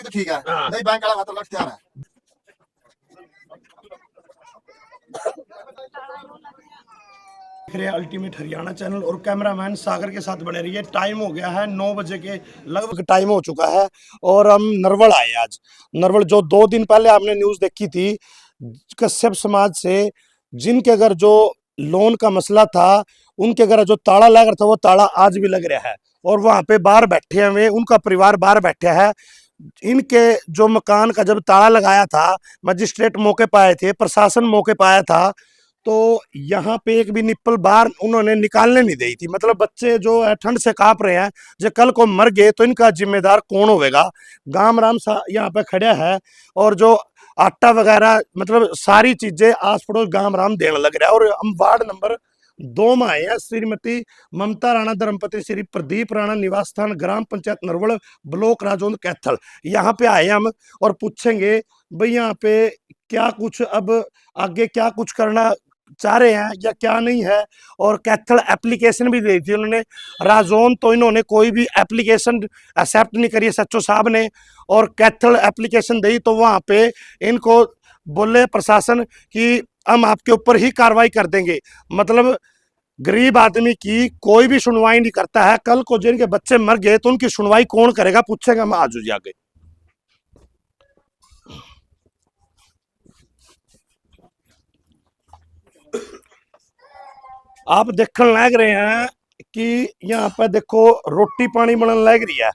तो ठीक है, नहीं बैंक वाला खाता लट तैयार है। देख रहे हैं अल्टीमेट हरियाणा चैनल और कैमरामैन सागर के साथ बने रहिए। टाइम हो गया है 9 बजे के लगभग टाइम हो चुका है और हम नरवल आए आज। नरवल जो 2 दिन पहले आपने न्यूज़ देखी थी, कश्यप समाज से जिनके अगर जो लोन का मसला था, उनके अगर जो ताला लग रहा था वो ताला आज भी लग रहा है और वहाँ पे बाहर बैठे हुए उनका परिवार बाहर बैठा है। इनके जो मकान का जब ताला लगाया था, मजिस्ट्रेट मौके पर आए थे, प्रशासन मौके पर आया था, तो यहाँ पे एक भी निप्पल बाहर उन्होंने निकालने नहीं दी थी। मतलब बच्चे जो है ठंड से कांप रहे हैं, जो कल को मर गए तो इनका जिम्मेदार कौन होगा। गाम राम सा यहाँ पे खड़ा है और जो आटा वगैरह मतलब सारी चीजें आस पड़ोस गाम राम देने लग रहा है। और हम वार्ड नंबर 2 में आए हैं। श्रीमती ममता राणा धर्मपति श्री प्रदीप राणा निवास स्थान ग्राम पंचायत नरवल ब्लॉक राजौंद कैथल, यहाँ पे आए हम और पूछेंगे भाई यहाँ पे क्या कुछ अब आगे क्या कुछ करना चाह रहे हैं या क्या नहीं है। और कैथल एप्लीकेशन भी दी थी उन्होंने, राजौन तो इन्होंने कोई भी एप्लीकेशन एक्सेप्ट नहीं करी सच्चो साहब ने। और कैथल एप्लीकेशन दी तो वहाँ पे इनको बोले प्रशासन कि हम आपके ऊपर ही कार्रवाई कर देंगे। मतलब गरीब आदमी की कोई भी सुनवाई नहीं करता है। कल को जिनके बच्चे मर गए तो उनकी सुनवाई कौन करेगा, पूछेगा हम आज जाके। आप देखने लग रहे हैं कि यहाँ पर देखो रोटी पानी बनने लग रही है।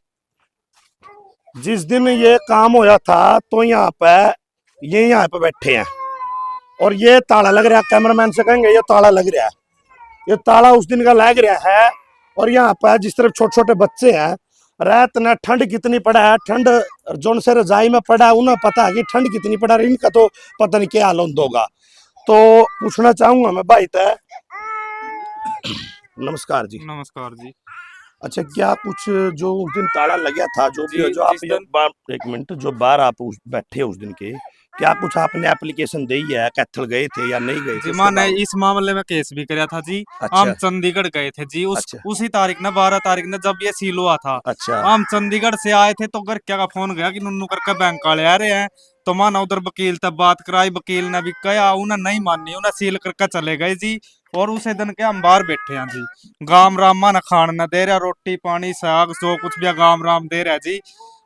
जिस दिन ये काम होया था तो यहाँ पे बैठे हैं और ये ताला लग रहा है। कैमरामैन से कहेंगे ये ताला लग रहा है, ये ताला उस दिन का लग रहा है। और यहाँ पर जिस तरफ छोटे छोटे बच्चे हैं, रात न ठंड कितनी पड़ा है, ठंड जोन से रजाई में पड़ा है उन्हें पता है कि ठंड कितनी पड़ा है, इनका तो पता नहीं क्या हाल होगा। तो पूछना चाहूंगा मैं भाई तय, नमस्कार जी। नमस्कार जी। अच्छा, क्या कुछ जो उस दिन ताला लगा था जो भी हो, जो आप एक मिनट जो बाहर आप बैठे उस दिन के, क्या कुछ आपने एप्लीकेशन दी है, कैथल गए थे या नहीं गए जी थे? मैंने इस मामले में केस भी कराया था जी। अच्छा। हम चंडीगढ़ गए थे जी अच्छा। उसी तारीख ने 12 तारीख ने जब ये सील हुआ था। अच्छा। हम चंडीगढ़ से आए थे तो घर क्या का फोन गया कि नुन्नू करके बैंक वाले आ रहे हैं। तो माना उधर वकील तब बात कराई, वकील ने भी कहा, उन्हें नहीं मानी, उन्हें सील करके चले गए जी। और उसे दिन के हम बाहर बैठे हैं जी। गाम राम माना खान न दे रहा, रोटी पानी साग जो कुछ भी गाम राम दे रहा जी।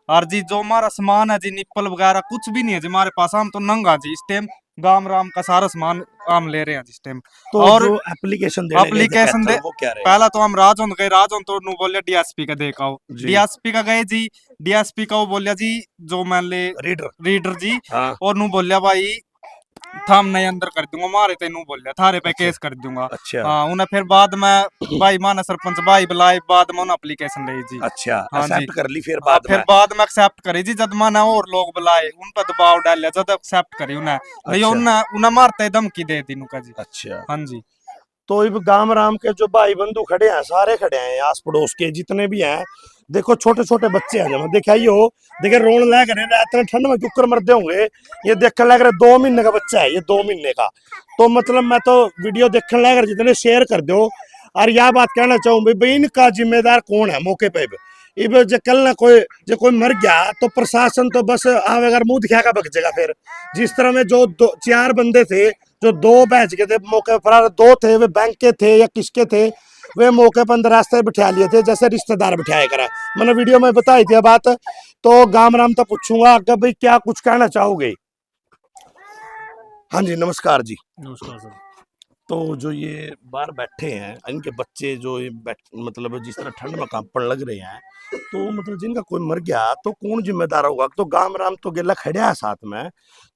और जी जो हमारा सामान है जी, निप्पल वगैरह कुछ भी नहीं है जी हमारे पास। हम तो नंगा जी इस टाइम, गाम राम का सारा सामान हम ले रहे हैं जिस टाइम। तो और जो एप्लीकेशन देने गए थे एप्लीकेशन दे कैथल, वो क्या रहे? पहला तो हम राजौंद गए, राजौंद तो नु बोलिया डीएसपी का देखा हो, जी। डीएसपी का गए जी। डीएसपी का वो बोलिया जी जो मान ले रीडर। रीडर जी। हाँ। और नु बोलिया भाई थाम नहीं अंदर कर दूंगा, मारे तेनू बोलिया थारे पे अच्छा। केस कर दूंगा। अच्छा। हाँ उन्हें फिर बाद में भाई माना सरपंच भाई बुलाए, बाद में उन्हें एप्लीकेशन ली जी। अच्छा, हाँ जी। एक्सेप्ट कर ली फिर हाँ बाद फिर में? बाद में एक्सेप्ट करी जी, जब माना और लोग बुलाए उन पर दबाव डालिया, जब एक्सेप्ट करी उन्हें नहीं, अच्छा। उन्हें मारते धमकी दे दी नुका जी। अच्छा। हाँ जी। तो अब गांव राम के जो भाई बंधु खड़े हैं, सारे खड़े हैं आस पड़ोस के जितने भी हैं। देखो छोटे छोटे बच्चे हैं, जब देखिए हो देखे रोन लग रहे हैं, इतने ठंड में कुकर मरते होंगे। ये देखने लग रहा है 2 महीने का बच्चा है, ये 2 महीने का। तो मतलब मैं तो वीडियो देखने लग रहा, जितने शेयर कर दो। और यह बात कहना चाहूँ भाई इनका जिम्मेदार कौन है मौके पे? इब जो कल ना कोई मर गया तो प्रशासन तो बस अगर मुंह दिखाएगा बगजेगा। फिर जिस तरह में जो 4 बंदे थे, जो 2 बहच गए थे मौके पर, 2 थे वे बैंक के थे या किसके थे, वे मौके पर अंदर रास्ते बिठा लिए थे जैसे रिश्तेदार बिठाया करा। मैंने वीडियो में बताई थी बात। तो गाम राम तो पूछूंगा कि भाई क्या कुछ कहना चाहोगे? हाँ जी, नमस्कार जी। नमस्कार सर। तो जो ये बाहर बैठे हैं, इनके बच्चे जो ये मतलब जिस तरह ठंड में कांपण लग रहे हैं, तो मतलब जिनका कोई मर गया तो कौन जिम्मेदार होगा? तो गाम राम तो गेला खड़ा है साथ में,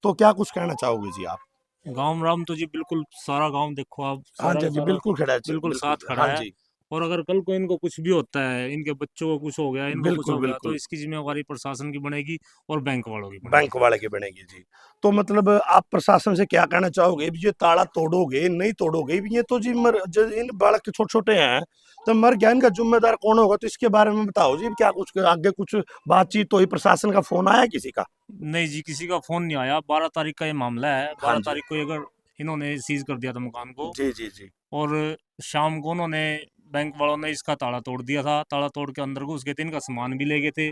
तो क्या कुछ कहना चाहोगे जी आप? गाँव राम तो जी बिल्कुल सारा गांव देखो आप, हाँ सारा जी, का जी सारा बिल्कुल खड़ा है, बिल्कुल साथ खड़ा हाँ है। जी। और अगर कल को इनको कुछ भी होता है, इनके बच्चों को कुछ हो गया, इनको कुछ बिल्कुल हो गया, तो बिल्कुल। इसकी जिम्मेवारी प्रशासन की बनेगी और बैंक वालों की बैंक बनेगी। वाले की बनेगी जी। तो मतलब आप प्रशासन से क्या कहना चाहोगे? ये ताला तोड़ोगे नहीं तोड़ोगे, ये तो जी जो इन बालक के छोटे छोटे हैं, तो मर गया, इनका जिम्मेदार कौन होगा? तो इसके बारे में बताओ जी, क्या कुछ आगे कुछ बातचीत तो ही? प्रशासन का फोन आया किसी का? नहीं जी, किसी का फोन नहीं आया। 12 तारीख का ये मामला है। हाँ 12 जी। तारीख को अगर इन्होंने सीज कर दिया था मकान को, जी जी जी। और शाम को उन्होंने बैंक वालों ने इसका ताला तोड़ दिया था। ताला तोड़ के अंदर घुस गए थे, इनका सामान भी ले गए थे।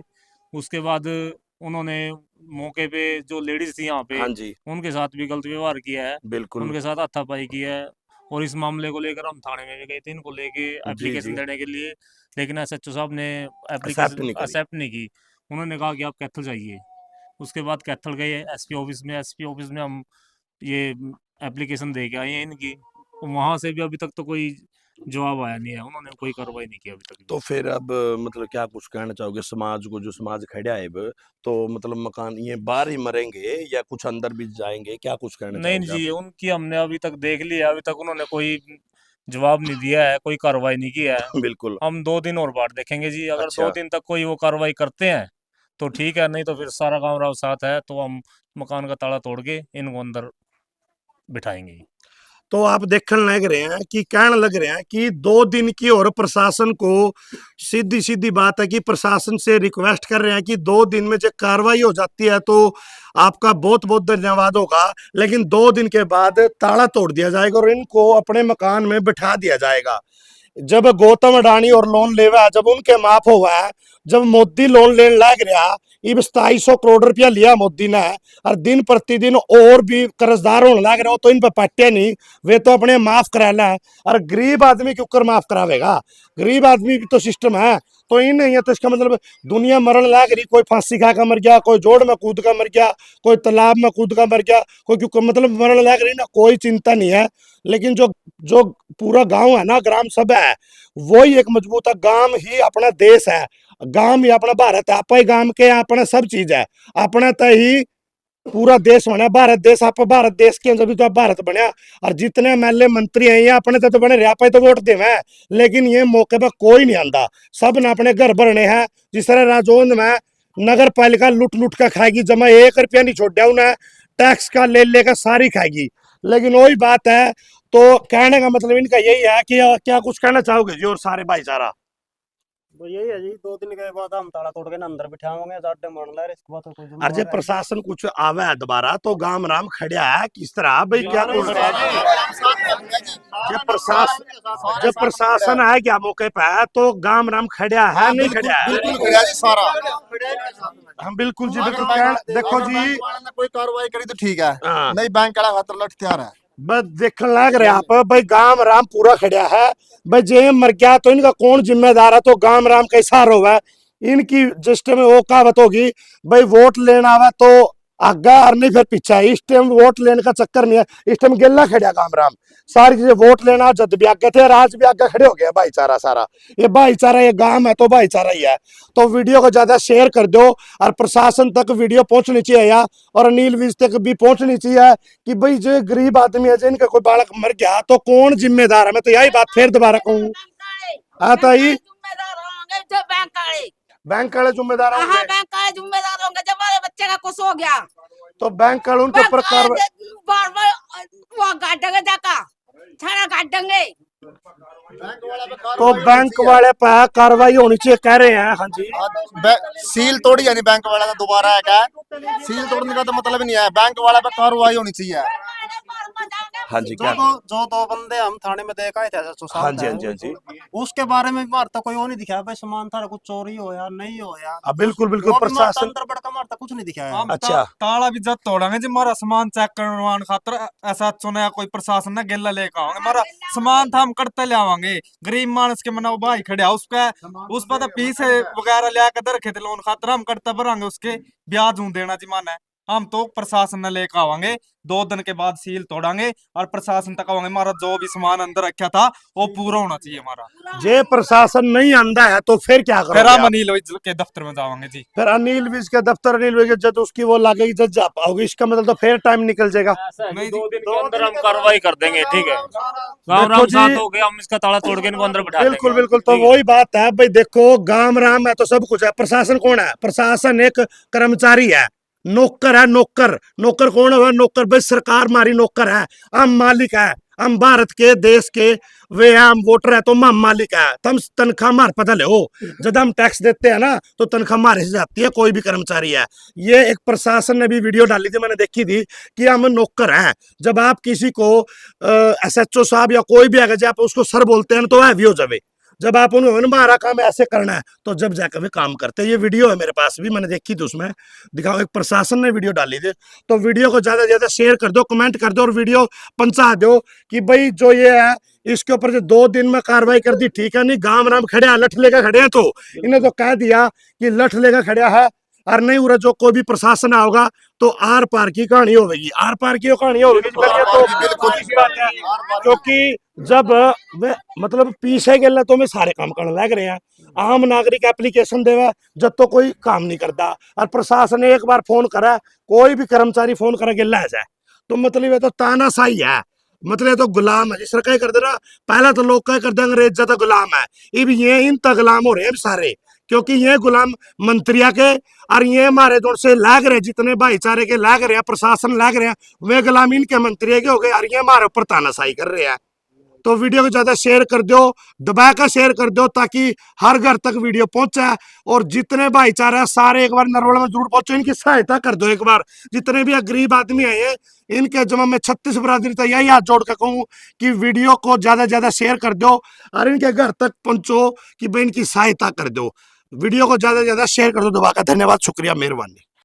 उसके बाद उन्होंने मौके पे जो लेडीज थी यहाँ पे हाँ जी, उनके साथ भी गलत व्यवहार किया है, बिल्कुल। उनके साथ हाथापाई किया है। और इस मामले को लेकर हम थाने में भी गए थे इनको लेके जी, एप्लीकेशन जी। देने के लिए, लेकिन एसएचओ साहब ने एक्सेप्ट एप्लीकेशन नहीं करी। एक्सेप्ट नहीं की। उन्होंने कहा कि आप कैथल जाइए। उसके बाद कैथल गए एसपी ऑफिस में, एसपी ऑफिस में हम ये एप्लीकेशन दे के आए हैं इनकी। वहां से भी अभी तक तो कोई जवाब आया नहीं है, उन्होंने कोई कार्रवाई नहीं की अभी तक भी। तो फिर अब मतलब क्या कुछ कहना चाहोगे समाज को, जो समाज खड़ा है अब, तो मतलब मकान ये बाहर ही मरेंगे या कुछ अंदर भी जाएंगे, क्या कुछ कहना नहीं चाहोगे आप? जी, उनकी हमने अभी तक देख लिया, अभी तक उन्होंने कोई जवाब नहीं दिया है, कोई कार्रवाई नहीं किया है। बिल्कुल। हम 2 दिन और बाट देखेंगे जी, अगर अच्छा। 2 दिन तक कोई वो कार्रवाई करते हैं तो ठीक है, नहीं तो फिर सारा गांव राव साथ है तो हम मकान का ताला तोड़ के इनको अंदर बिठाएंगे। तो आप देखने लग रहे हैं कि कहने लग रहे हैं कि 2 दिन की, और प्रशासन को सीधी सीधी बात है कि प्रशासन से रिक्वेस्ट कर रहे हैं कि 2 दिन में जो कार्रवाई हो जाती है तो आपका बहुत बहुत धन्यवाद होगा, लेकिन 2 दिन के बाद ताला तोड़ दिया जाएगा और इनको अपने मकान में बिठा दिया जाएगा। जब गौतम अडानी और लोन लेवा है, जब उनके माफ हुआ है, जब मोदी लोन लेने लग रहा, इब 2700 करोड़ रुपया लिया मोदी ने, और दिन प्रतिदिन और भी कर्जदार होने लग रहे हो, तो इन पर पट्टे नहीं, वे तो अपने माफ करा ला है। और गरीब आदमी के ऊपर माफ करावेगा, गरीब आदमी भी तो सिस्टम है। तो इन नहीं है तो इसका मतलब दुनिया मरण लग रही, कोई फांसी खा का मर गया, कोई जोड़ में कूद का मर गया, कोई तालाब में कूद का मर गया, कोई क्यों मतलब मरण लग रही ना, कोई चिंता नहीं है। लेकिन जो जो पूरा गांव है ना, ग्राम सभा है, वही एक मजबूत है। गांव ही अपना देश है, गांव ही अपना भारत है। आप ही गांव के अपना सब चीज है, अपना तो ही पूरा देश बना भारत देश। आप भारत देश के अंदर भी तो आप भारत बनया, और जितने एमएलए मंत्री हैं ये अपने तो बने रहे, आप तो वोट देवे, लेकिन ये मौके पर कोई नहीं आंदा। सब ने अपने घर भरने हैं। जिस तरह राजौंद में नगर पालिका लुट लुट का खाएगी, जमा 1 रुपया नहीं छोड़ा उन्हें, टैक्स का ले लेकर सारी खाएगी। लेकिन वही बात है, तो कहने का मतलब इनका यही है कि क्या कुछ कहना चाहोगे जी और सारे भाईचारा? तो यही है जी, 2 दिन के बाद हम ताला तोड़ के ना अंदर बिठाएंगे, जाटे मोड़ ला इसके बाद तो कोई और जब प्रशासन कुछ आवे है दोबारा तो गांव राम खड़ा है, किस तरह भाई क्या कुछ जब प्रशासन है क्या मौके पे है तो गांव राम खड़ा है नहीं खड़ा है? बिल्कुल खड़ा जी सारा। हम बिल्कुल जी, बिल्कुल देखो अगर जी। बैंक वाले ने कोई कार्रवाई करी तो ठीक है, हाँ। नहीं बैंक वाला खातर लठ तैयार है। बस देखने लग रहे आप भाई, गांव राम पूरा खड़ा है भाई। जे मर गया तो इनका कौन जिम्मेदार है? तो गांव राम कैसा रोवा, इनकी जिस में वो कहावत होगी भाई, वोट लेना आवा तो आगा और नहीं फिर पीछा। इस टाइम वोट लेने का चक्कर नहीं है, इस टाइम गेला खड़ा गांव राम। सारी चीजें वोट लेना जद भी आगे थे, आज भी आगे खड़े हो गया भाईचारा सारा। ये भाईचारा, ये गांव है तो भाईचारा ही है। तो वीडियो को ज्यादा शेयर कर दो, और प्रशासन तक वीडियो पहुंचनी चाहिए, और अनिल विज तक भी पहुंचनी चाहिए कि भाई जो गरीब आदमी है, जिनका कोई बालक मर गया तो कौन जिम्मेदार है? मैं तो यही बात फिर दोबारा कहूँ, आता ही बैंक वाले जिम्मेदार हाँ होंगे। बैंक वाले जिम्मेदार होंगे। जब हमारे बच्चे का कुछ हो गया तो बैंक वाले उनके ऊपर कार्रवाई, बार बार वो काटेंगे, जाका छाड़ा काटेंगे। तो बैंक वाले पे कार्रवाई होनी चाहिए कह रहे हैं। हाँ जी, सील तोड़ी यानी बैंक वाला का दोबारा है क्या? सील तोड़ने का तो मतलब नहीं है, बैंक वाला पे कार्रवाई होनी चाहिए। हाँ जी, जो क्या? जो 2 बंदे हम थाने में देख आए थे एसएचओ साहब हाँ जी, थे, हाँ जी, हाँ जी। उसके बारे में मारता कोई वो नहीं दिखाया भाई, सामान था कुछ चोरी हो या नहीं हो या बिल्कुल बिल्कुल वो भी मारता, प्रशासन। अंदर बढ़ का मारता कुछ नहीं दिखाया। हम अच्छा। ताला भी जब तोड़ेंगे जी, मारा सामान चेक करवाने खातर ऐसा चुना कोई प्रशासन ने गेला लेकर आओगे, मारा सामान था हम करते ले आवांगे। गरीब मानस के मना भाई खड़े उस पर तो पीस वगैरह ले आकर रखे थे लोन खातर, हम करते भरांगे उसके ब्याज हूं देना जी माना है। हम तो प्रशासन ने लेकर आवांगे, 2 दिन के बाद सील तोड़ांगे और प्रशासन तक आवांगे। हमारा जो भी सामान अंदर रखा था वो पूरा होना चाहिए हमारा। जे प्रशासन नहीं आंदा है तो फिर क्या फिर करोगे हम आप? अनिल विज के दफ्तर में जावांगे जी। फिर अनिल विज के दफ्तर, अनिल विज जब उसकी वो लागेगी, जज जा पाओगे, इसका मतलब तो फिर टाइम निकल जाएगा। नहीं, 2 दिन के अंदर हम कार्रवाई कर देंगे, ठीक है। गाँव देखो राम जी, साथ हो गए, हम इसका ताला तोड़ के इनको अंदर बिठा देंगे। बिल्कुल बिल्कुल। तो वही बात है भाई, देखो गांव राम है तो सब कुछ है। प्रशासन कौन है? प्रशासन एक कर्मचारी है, नौकर है। नौकर नौकर कौन है? नौकर भाई सरकार हमारी नौकर है, हम मालिक है, हम भारत के देश के वे हम वोटर है, तो हम मालिक है। हम तनख्वाह मार पता ले हो, जब हम टैक्स देते हैं ना तो तनख्वाह मारे से जाती है, कोई भी कर्मचारी है। ये एक प्रशासन ने भी वीडियो डाली थी, मैंने देखी थी कि हम नौकर हैं। जब आप किसी को एसएचओ साहब या कोई भी आगे आप उसको सर बोलते हैं तो है भी हो जावे, जब आप उन्हें हमारा काम ऐसे करना है तो जब जाकर वे काम करते हैं। ये वीडियो है मेरे पास भी, मैंने देखी थी, उसमें दिखाओ एक प्रशासन ने वीडियो डाली थी। तो वीडियो को ज्यादा से ज्यादा शेयर कर दो, कमेंट कर दो और वीडियो पहुंचा दो कि भाई जो ये है इसके ऊपर जो 2 दिन में कार्रवाई कर दी, ठीक है। नहीं गांव राम खड़े हैं, लठ लेकर खड़े हैं, तो इन्हें तो कह दिया कि लठ लेकर खड़ा है और नहीं उरा जो कोई भी प्रशासन आओगा तो आर पार की कहानी होगी, आर पार की कहानी होगी। बिल्कुल। क्योंकि जब वे मतलब पीछे गए तो में सारे काम करने लग रहे हैं, आम नागरिक एप्लीकेशन देवे जब तो कोई काम नहीं करता, और प्रशासन एक बार फोन करा, कोई भी कर्मचारी फोन करा के ला जाए, तो मतलब ये तो तानाशाही है, मतलब ये तो गुलाम है। जिस तरह क्या कर दे रहा, पहला तो लोग क्या कर दे अंग्रेज ज्यादा गुलाम है, अब ये इन तक गुलाम हो रहे हैं सारे, क्योंकि ये गुलाम मंत्रिया के और ये हमारे जोर से लाग रहे, जितने भाईचारे के लाग रहे हैं, प्रशासन लाग रहे हैं, वे गुलाम इनके मंत्री के हो गए और ये हमारे ऊपर तानाशाही कर रहे हैं। तो वीडियो को ज्यादा शेयर कर दो, दबा कर शेयर कर दो, ताकि हर घर तक वीडियो पहुंचे और जितने भाईचारा सारे एक बार नरवल में जरूर पहुंचो, इनकी सहायता कर दो एक बार। जितने भी गरीब आदमी आए इनके जमा में 36 बरादरी तो यही हाथ जोड़ कर कहूँ कि वीडियो को ज्यादा से ज्यादा शेयर कर दो और इनके घर तक पहुंचो कि भाई इनकी सहायता कर दो। वीडियो को ज्यादा से ज्यादा शेयर कर दो, दबा कर। धन्यवाद, शुक्रिया, मेहरबानी।